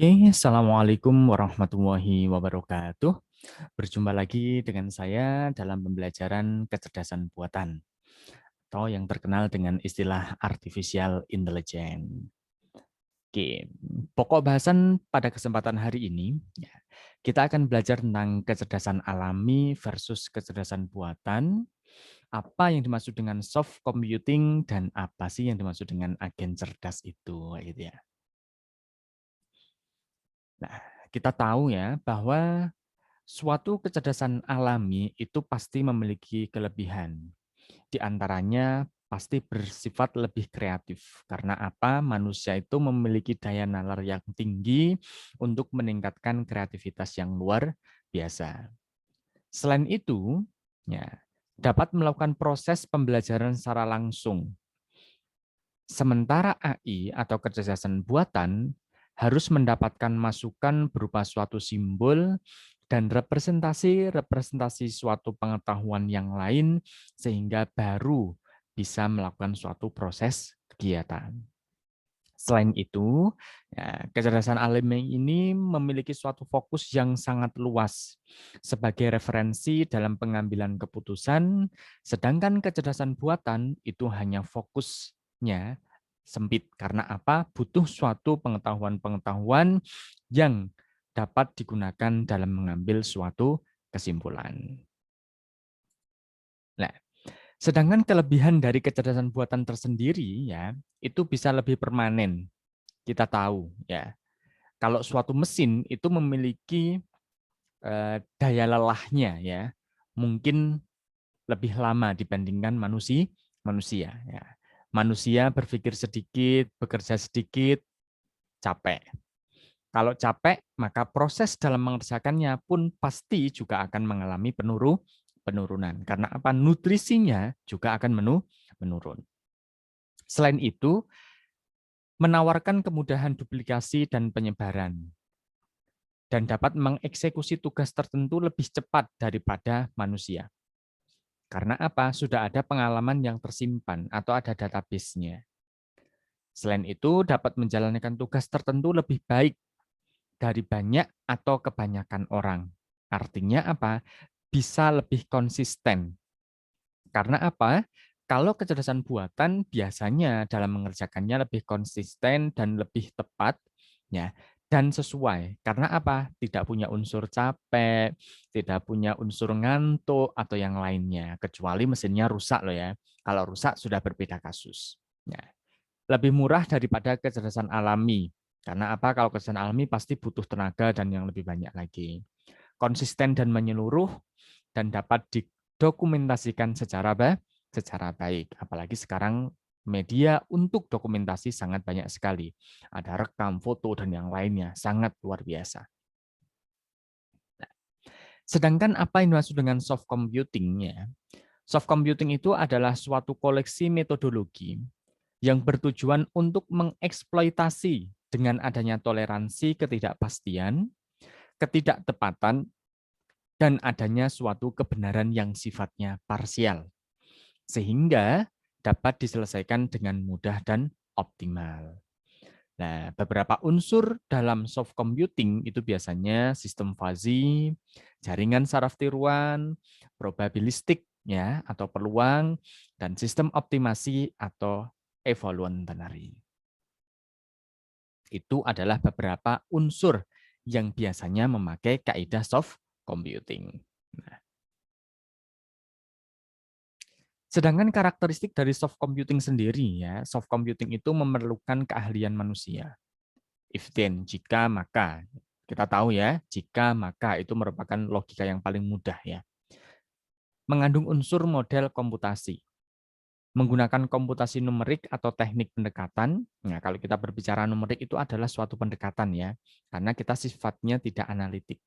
Oke, Assalamualaikum warahmatullahi wabarakatuh. Berjumpa lagi dengan saya dalam pembelajaran kecerdasan buatan, atau yang terkenal dengan istilah artificial intelligence. Oke, pokok bahasan pada kesempatan hari ini, ya, kita akan belajar tentang kecerdasan alami versus kecerdasan buatan, apa yang dimaksud dengan soft computing, dan apa sih yang dimaksud dengan agen cerdas itu, gitu ya. Nah, kita tahu ya bahwa suatu kecerdasan alami itu pasti memiliki kelebihan. Di antaranya pasti bersifat lebih kreatif. Karena apa? Manusia itu memiliki daya nalar yang tinggi untuk meningkatkan kreativitas yang luar biasa. Selain itu, ya, dapat melakukan proses pembelajaran secara langsung. Sementara AI atau kecerdasan buatan harus mendapatkan masukan berupa suatu simbol dan representasi suatu pengetahuan yang lain sehingga baru bisa melakukan suatu proses kegiatan. Selain itu, ya, kecerdasan alami ini memiliki suatu fokus yang sangat luas sebagai referensi dalam pengambilan keputusan, sedangkan kecerdasan buatan itu hanya fokusnya sempit. Karena apa? Butuh suatu pengetahuan-pengetahuan yang dapat digunakan dalam mengambil suatu kesimpulan. Nah, sedangkan kelebihan dari kecerdasan buatan tersendiri ya, itu bisa lebih permanen. Kita tahu ya, kalau suatu mesin itu memiliki daya lelahnya ya, mungkin lebih lama dibandingkan manusia ya. Manusia berpikir sedikit, bekerja sedikit, capek. Kalau capek, maka proses dalam mengerjakannya pun pasti juga akan mengalami penurunan. Karena apa? Nutrisinya juga akan menurun. Selain itu, menawarkan kemudahan duplikasi dan penyebaran, dan dapat mengeksekusi tugas tertentu lebih cepat daripada manusia. Karena apa? Sudah ada pengalaman yang tersimpan atau ada database-nya. Selain itu, dapat menjalankan tugas tertentu lebih baik dari banyak atau kebanyakan orang. Artinya apa? Bisa lebih konsisten. Karena apa? Kalau kecerdasan buatan biasanya dalam mengerjakannya lebih konsisten dan lebih tepat, ya, dan sesuai. Karena apa? Tidak punya unsur capek, tidak punya unsur ngantuk atau yang lainnya, kecuali mesinnya rusak loh ya. Kalau rusak sudah berbeda kasus. Ya. Lebih murah daripada kecerdasan alami. Karena apa? Kalau kecerdasan alami pasti butuh tenaga dan yang lebih banyak lagi. Konsisten dan menyeluruh dan dapat didokumentasikan secara baik. Apalagi sekarang media untuk dokumentasi sangat banyak sekali. Ada rekam, foto, dan yang lainnya. Sangat luar biasa. Sedangkan apa yang dimaksud dengan soft computing-nya? Soft computing itu adalah suatu koleksi metodologi yang bertujuan untuk mengeksploitasi dengan adanya toleransi ketidakpastian, ketidaktepatan, dan adanya suatu kebenaran yang sifatnya parsial, sehingga dapat diselesaikan dengan mudah dan optimal. Nah, beberapa unsur dalam soft computing itu biasanya sistem fuzzy, jaringan saraf tiruan, probabilistik ya atau peluang, dan sistem optimasi atau evolutionary. Itu adalah beberapa unsur yang biasanya memakai kaidah soft computing. Nah, sedangkan karakteristik dari soft computing sendiri ya, soft computing itu memerlukan keahlian manusia. If then, jika maka. Kita tahu ya, jika maka itu merupakan logika yang paling mudah ya. Mengandung unsur model komputasi. Menggunakan komputasi numerik atau teknik pendekatan. Nah, kalau kita berbicara numerik itu adalah suatu pendekatan ya, karena kita sifatnya tidak analitik.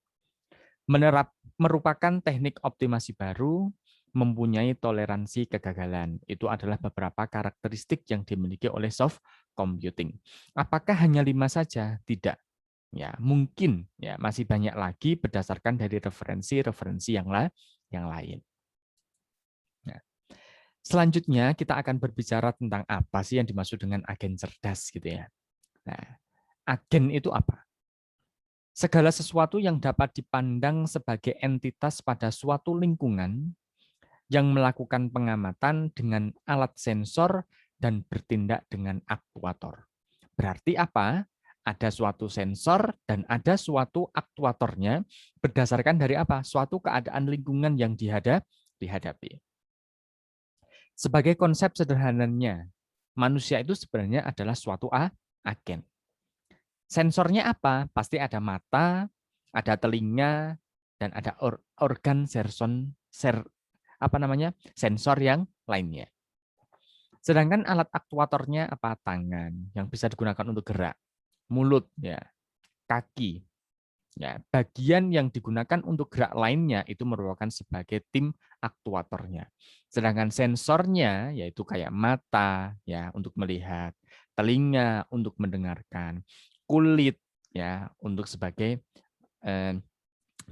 Merupakan teknik optimasi baru, mempunyai toleransi kegagalan. Itu adalah beberapa karakteristik yang dimiliki oleh soft computing. Apakah hanya 5 saja? Tidak. Ya, mungkin ya masih banyak lagi berdasarkan dari referensi-referensi yang lain. Nah, selanjutnya kita akan berbicara tentang apa sih yang dimaksud dengan agen cerdas gitu ya. Nah, agen itu apa? Segala sesuatu yang dapat dipandang sebagai entitas pada suatu lingkungan yang melakukan pengamatan dengan alat sensor dan bertindak dengan aktuator. Berarti apa? Ada suatu sensor dan ada suatu aktuatornya berdasarkan dari apa? Suatu keadaan lingkungan yang dihadapi. Sebagai konsep sederhananya, manusia itu sebenarnya adalah suatu agen. Sensornya apa? Pasti ada mata, ada telinga, dan ada organ sensor yang lainnya. Sedangkan alat aktuatornya apa? Tangan yang bisa digunakan untuk gerak, mulut, ya, kaki. Ya, bagian yang digunakan untuk gerak lainnya itu merupakan sebagai tim aktuatornya. Sedangkan sensornya yaitu kayak mata ya untuk melihat, telinga untuk mendengarkan, kulit ya untuk sebagai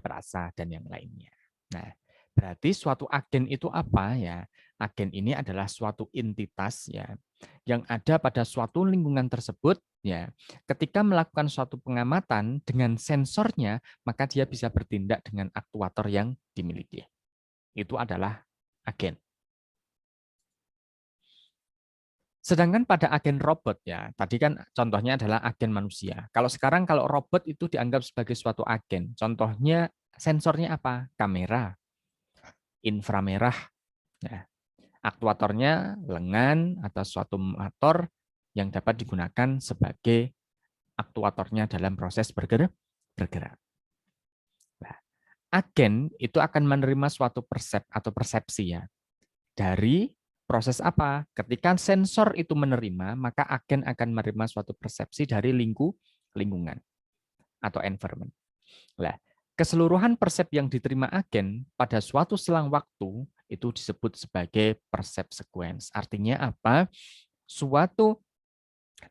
perasa dan yang lainnya. Nah, berarti suatu agen itu apa ya? Agen ini adalah suatu entitas ya yang ada pada suatu lingkungan tersebut ya. Ketika melakukan suatu pengamatan dengan sensornya, maka dia bisa bertindak dengan aktuator yang dimiliki. Itu adalah agen. Sedangkan pada agen robot ya, tadi kan contohnya adalah agen manusia. Kalau sekarang kalau robot itu dianggap sebagai suatu agen. Contohnya sensornya apa? Kamera, inframerah. Ya. Aktuatornya lengan atau suatu motor yang dapat digunakan sebagai aktuatornya dalam proses bergerak. Nah, agen itu akan menerima suatu persepsi ya dari proses apa? Ketika sensor itu menerima, maka agen akan menerima suatu persepsi dari lingkungan atau environment. Nah, keseluruhan persep yang diterima agen pada suatu selang waktu itu disebut sebagai persep sequence. Artinya apa? Suatu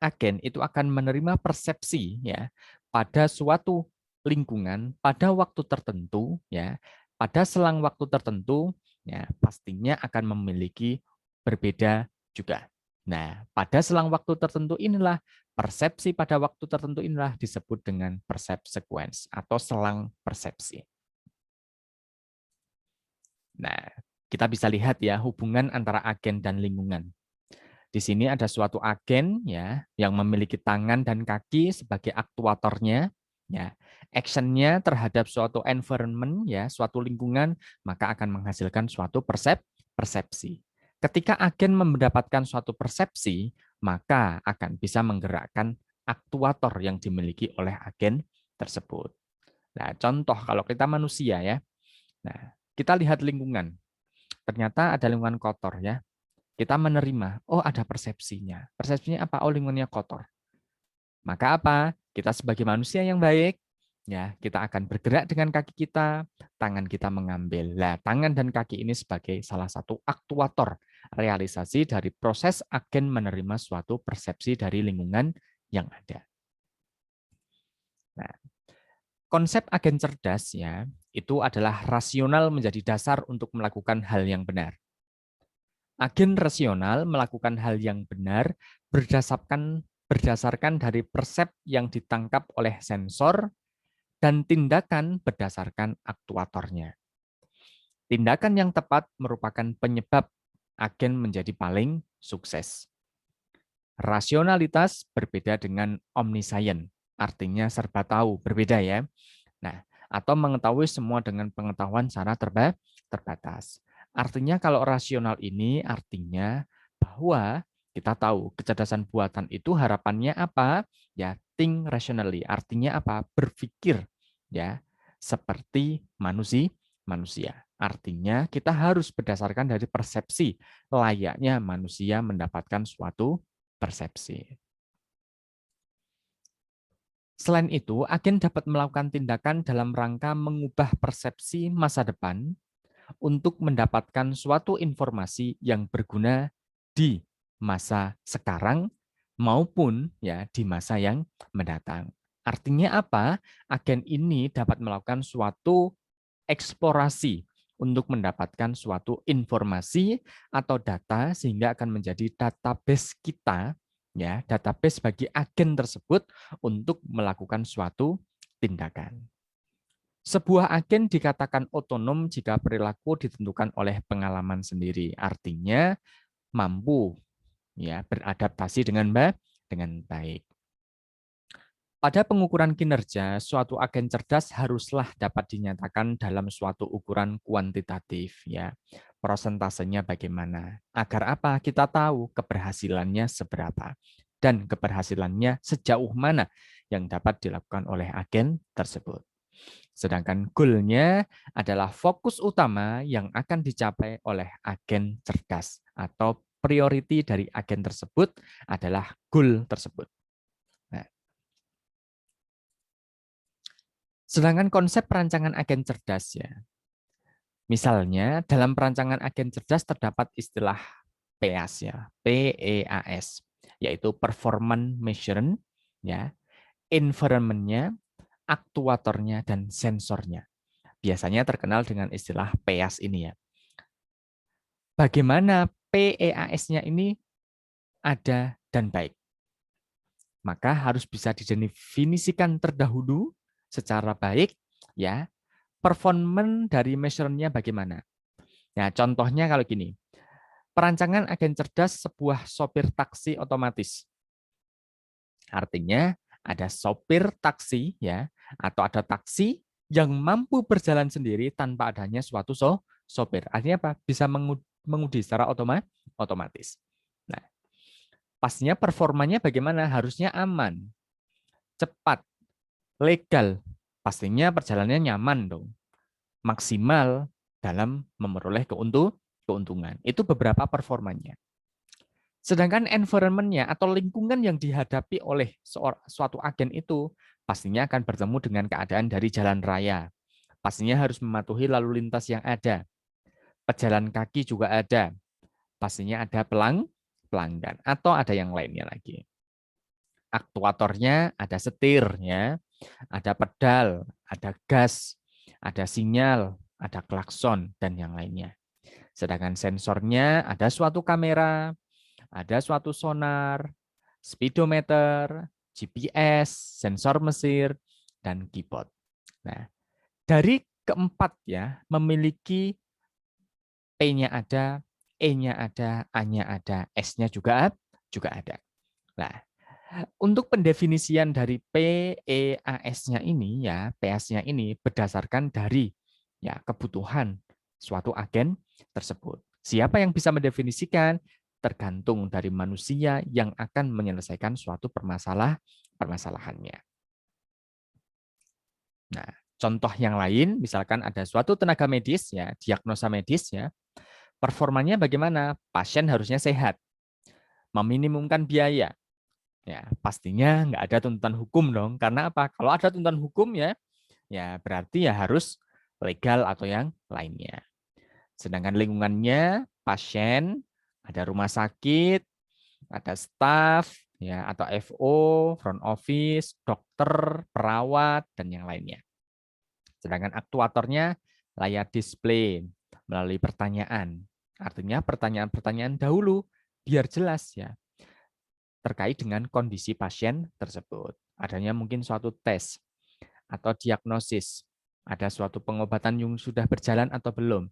agen itu akan menerima persepsi ya pada suatu lingkungan pada waktu tertentu ya pada selang waktu tertentu ya pastinya akan memiliki berbeda juga. Nah, pada selang waktu tertentu inilah persepsi pada waktu tertentu inilah disebut dengan persep sequence atau selang persepsi. Nah, kita bisa lihat ya hubungan antara agen dan lingkungan. Di sini ada suatu agen ya yang memiliki tangan dan kaki sebagai aktuatornya ya. Actionnya terhadap suatu environment ya, suatu lingkungan maka akan menghasilkan suatu persepsi. Ketika agen mendapatkan suatu persepsi, maka akan bisa menggerakkan aktuator yang dimiliki oleh agen tersebut. Nah, contoh kalau kita manusia ya. Nah, kita lihat lingkungan. Ternyata ada lingkungan kotor ya, kita menerima, oh ada persepsinya. Persepsinya apa? Oh lingkungannya kotor. Maka apa? Kita sebagai manusia yang baik, ya kita akan bergerak dengan kaki kita, tangan kita mengambil. Nah, tangan dan kaki ini sebagai salah satu aktuator realisasi dari proses agen menerima suatu persepsi dari lingkungan yang ada. Nah, konsep agen cerdas ya itu adalah rasional menjadi dasar untuk melakukan hal yang benar. Agen rasional melakukan hal yang benar berdasarkan dari persep yang ditangkap oleh sensor dan tindakan berdasarkan aktuatornya. Tindakan yang tepat merupakan penyebab agen menjadi paling sukses. Rasionalitas berbeda dengan omniscient, artinya serba tahu, berbeda ya. Nah, atau mengetahui semua dengan pengetahuan secara terbatas. Artinya kalau rasional ini artinya bahwa kita tahu kecerdasan buatan itu harapannya apa? Ya, think rationally. Artinya apa? Berpikir ya seperti manusia. Artinya kita harus berdasarkan dari persepsi layaknya manusia mendapatkan suatu persepsi. Selain itu, agen dapat melakukan tindakan dalam rangka mengubah persepsi masa depan untuk mendapatkan suatu informasi yang berguna di masa sekarang maupun ya di masa yang mendatang. Artinya apa? Agen ini dapat melakukan suatu eksplorasi untuk mendapatkan suatu informasi atau data sehingga akan menjadi database kita ya, database bagi agen tersebut untuk melakukan suatu tindakan. Sebuah agen dikatakan otonom jika perilaku ditentukan oleh pengalaman sendiri. Artinya mampu ya beradaptasi dengan baik. Pada pengukuran kinerja, suatu agen cerdas haruslah dapat dinyatakan dalam suatu ukuran kuantitatif ya. Prosentasenya bagaimana? Agar apa? Kita tahu keberhasilannya seberapa dan keberhasilannya sejauh mana yang dapat dilakukan oleh agen tersebut. Sedangkan goal-nya adalah fokus utama yang akan dicapai oleh agen cerdas atau priority dari agen tersebut adalah goal tersebut. Nah, sedangkan konsep perancangan agen cerdas ya. Misalnya dalam perancangan agen cerdas terdapat istilah PEAS ya, PEAS, yaitu performance measurement ya, environment-nya, aktuatornya dan sensornya. Biasanya terkenal dengan istilah PEAS ini ya. Bagaimana PEAS-nya ini ada dan baik? Maka harus bisa didefinisikan terdahulu secara baik ya. Performance dari measure-nya bagaimana? Nah, contohnya kalau gini. Perancangan agen cerdas sebuah sopir taksi otomatis. Artinya ada sopir taksi ya atau ada taksi yang mampu berjalan sendiri tanpa adanya suatu sopir. Artinya apa? Bisa mengemudi secara otomatis. Nah, pastinya performanya bagaimana? Harusnya aman, cepat, legal. Pastinya perjalanannya nyaman dong. Maksimal dalam memperoleh keuntungan. Itu beberapa performanya. Sedangkan environment-nya atau lingkungan yang dihadapi oleh suatu agen itu pastinya akan bertemu dengan keadaan dari jalan raya. Pastinya harus mematuhi lalu lintas yang ada. Pejalan kaki juga ada. Pastinya ada pelanggan atau ada yang lainnya lagi. Aktuatornya ada setirnya, ada pedal, ada gas, ada sinyal, ada klakson, dan yang lainnya. Sedangkan sensornya ada suatu kamera, ada suatu sonar, speedometer, GPS, sensor mesir, dan keyboard. Nah, dari keempat ya, memiliki P-nya ada, E-nya ada, A-nya ada, S-nya juga ada. Nah, untuk pendefinisian dari PEAS-nya ini ya, PEAS-nya ini berdasarkan dari ya kebutuhan suatu agen tersebut. Siapa yang bisa mendefinisikan? Tergantung dari manusia yang akan menyelesaikan suatu permasalahannya. Nah, contoh yang lain, misalkan ada suatu tenaga medis ya, diagnosa medis ya, performanya bagaimana? Pasien harusnya sehat, meminimumkan biaya. Ya, pastinya nggak ada tuntutan hukum dong. Karena apa? Kalau ada tuntutan hukum ya berarti ya harus legal atau yang lainnya. Sedangkan lingkungannya pasien, ada rumah sakit, ada staff, ya atau FO, front office, dokter, perawat, dan yang lainnya. Sedangkan aktuatornya layar display melalui pertanyaan. Artinya pertanyaan-pertanyaan dahulu biar jelas ya terkait dengan kondisi pasien tersebut. Adanya mungkin suatu tes atau diagnosis, ada suatu pengobatan yang sudah berjalan atau belum,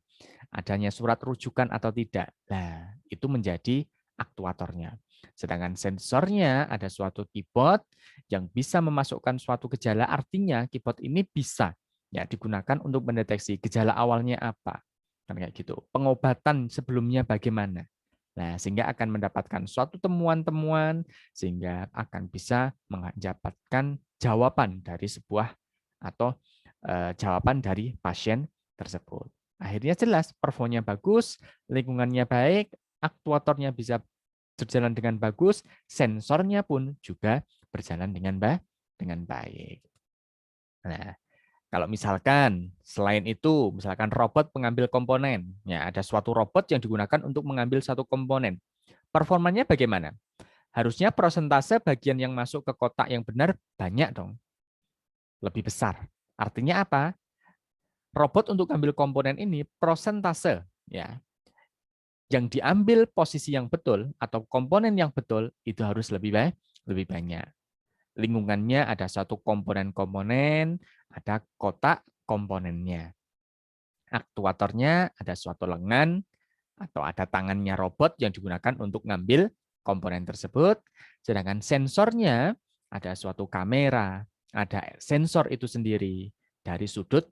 adanya surat rujukan atau tidak. Nah, itu menjadi aktuatornya. Sedangkan sensornya ada suatu keyboard yang bisa memasukkan suatu gejala, artinya keyboard ini bisa ya digunakan untuk mendeteksi gejala awalnya apa. Kan kayak gitu. Pengobatan sebelumnya bagaimana. Nah, sehingga akan mendapatkan suatu temuan-temuan sehingga akan bisa mendapatkan jawaban dari sebuah atau jawaban dari pasien tersebut. Akhirnya jelas, performanya bagus, lingkungannya baik, aktuatornya bisa berjalan dengan bagus, sensornya pun juga berjalan dengan baik. Nah, kalau misalkan selain itu, misalkan robot pengambil komponen, ya ada suatu robot yang digunakan untuk mengambil satu komponen. Performanya bagaimana? Harusnya persentase bagian yang masuk ke kotak yang benar banyak dong, lebih besar. Artinya apa? Robot untuk ambil komponen ini persentase ya yang diambil posisi yang betul atau komponen yang betul itu harus lebih banyak. lingkungannya ada satu komponen-komponen, ada kotak komponennya. Aktuatornya ada suatu lengan atau ada tangannya robot yang digunakan untuk ngambil komponen tersebut. Sedangkan sensornya ada suatu kamera, ada sensor itu sendiri dari sudut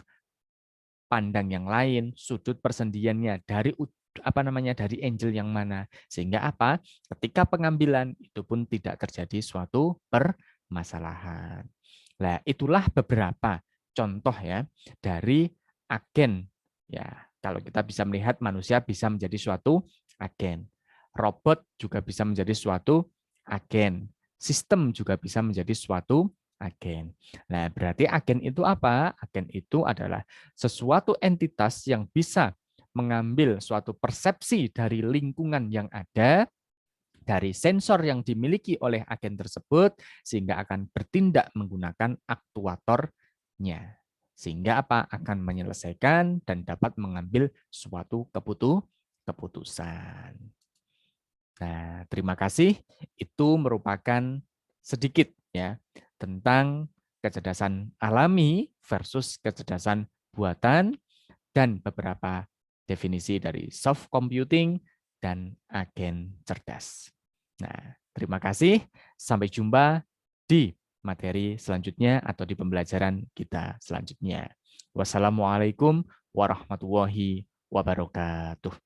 pandang yang lain, sudut persendiannya dari dari angle yang mana, sehingga apa? Ketika pengambilan itu pun tidak terjadi suatu permasalahan. Nah, itulah beberapa contoh ya dari agen. Ya, kalau kita bisa melihat manusia bisa menjadi suatu agen. Robot juga bisa menjadi suatu agen. Sistem juga bisa menjadi suatu agen. Nah, berarti agen itu apa? Agen itu adalah sesuatu entitas yang bisa mengambil suatu persepsi dari lingkungan yang ada, dari sensor yang dimiliki oleh agen tersebut, sehingga akan bertindak menggunakan aktuatornya. Sehingga apa? Akan menyelesaikan dan dapat mengambil suatu keputusan. Nah, terima kasih. Itu merupakan sedikit ya tentang kecerdasan alami versus kecerdasan buatan dan beberapa definisi dari soft computing dan agen cerdas. Nah, terima kasih. Sampai jumpa di materi selanjutnya atau di pembelajaran kita selanjutnya. Wassalamualaikum warahmatullahi wabarakatuh.